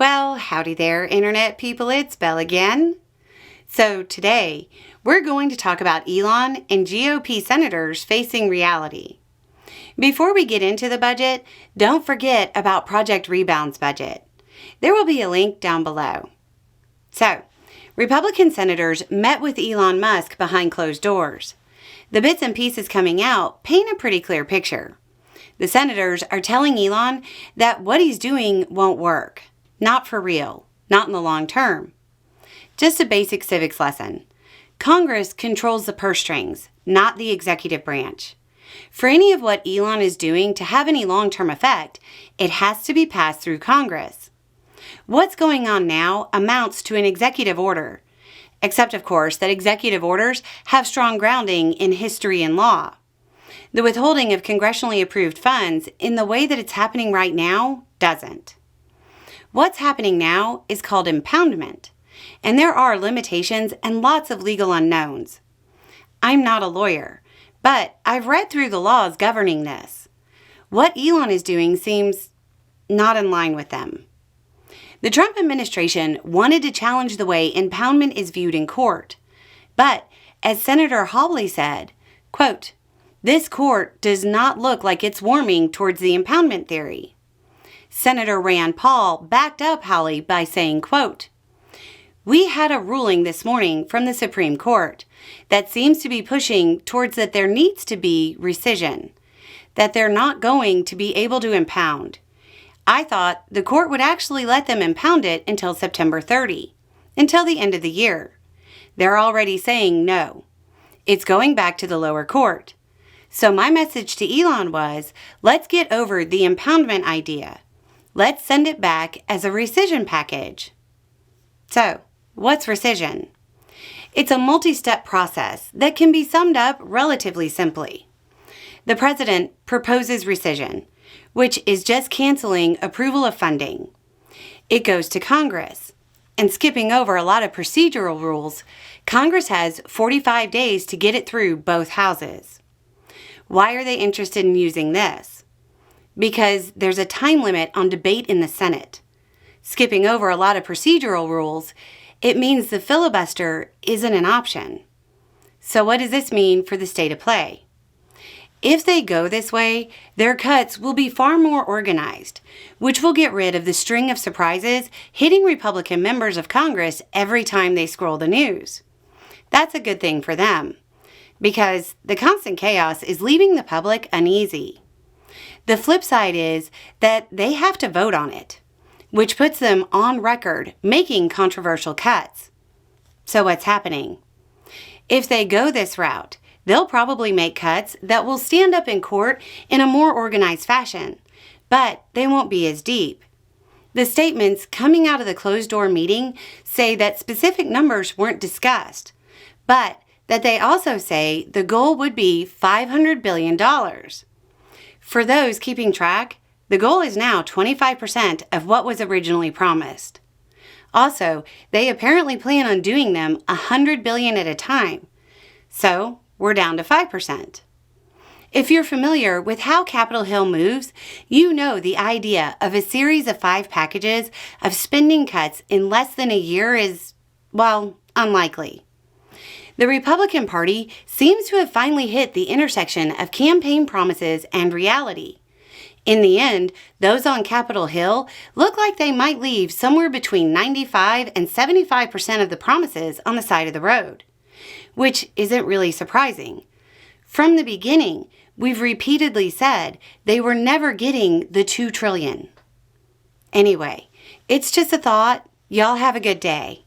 Well, howdy there, Internet people, it's Belle again. So today, we're going to talk about Elon and GOP senators facing reality. Before we get into the budget, don't forget about Project Rebound's budget. There will be a link down below. So, Republican senators met with Elon Musk behind closed doors. The bits and pieces coming out paint a pretty clear picture. The senators are telling Elon that what he's doing won't work. Not for real. Not in the long term. Just a basic civics lesson. Congress controls the purse strings, not the executive branch. For any of what Elon is doing to have any long-term effect, it has to be passed through Congress. What's going on now amounts to an executive order, except, of course, that executive orders have strong grounding in history and law. The withholding of congressionally approved funds in the way that it's happening right now doesn't. What's happening now is called impoundment, and there are limitations and lots of legal unknowns. I'm not a lawyer, but I've read through the laws governing this. What Elon is doing seems not in line with them. The Trump administration wanted to challenge the way impoundment is viewed in court, but as Senator Hawley said, quote, "This court does not look like it's warming towards the impoundment theory." Senator Rand Paul backed up Hawley by saying, quote, "We had a ruling this morning from the Supreme Court that seems to be pushing towards that there needs to be rescission, that they're not going to be able to impound. I thought the court would actually let them impound it until September 30, until the end of the year. They're already saying no. It's going back to the lower court. So my message to Elon was, let's get over the impoundment idea. Let's send it back as a rescission package." So, what's rescission? It's a multi-step process that can be summed up relatively simply. The president proposes rescission, which is just canceling approval of funding. It goes to Congress. And skipping over a lot of procedural rules, Congress has 45 days to get it through both houses. Why are they interested in using this? Because there's a time limit on debate in the Senate. Skipping over a lot of procedural rules, it means the filibuster isn't an option. So what does this mean for the state of play? If they go this way, their cuts will be far more organized, which will get rid of the string of surprises hitting Republican members of Congress every time they scroll the news. That's a good thing for them, because the constant chaos is leaving the public uneasy. The flip side is that they have to vote on it, which puts them on record making controversial cuts. So what's happening? If they go this route, they'll probably make cuts that will stand up in court in a more organized fashion, but they won't be as deep. The statements coming out of the closed-door meeting say that specific numbers weren't discussed, but that they also say the goal would be $500 billion. For those keeping track, the goal is now 25% of what was originally promised. Also, they apparently plan on doing them $100 billion at a time. So, we're down to 5%. If you're familiar with how Capitol Hill moves, you know the idea of a series of 5 packages of spending cuts in less than a year is, well, unlikely. The Republican Party seems to have finally hit the intersection of campaign promises and reality. In the end, those on Capitol Hill look like they might leave somewhere between 95 and 75% of the promises on the side of the road, which isn't really surprising. From the beginning, we've repeatedly said they were never getting the $2 trillion. Anyway, it's just a thought. Y'all have a good day.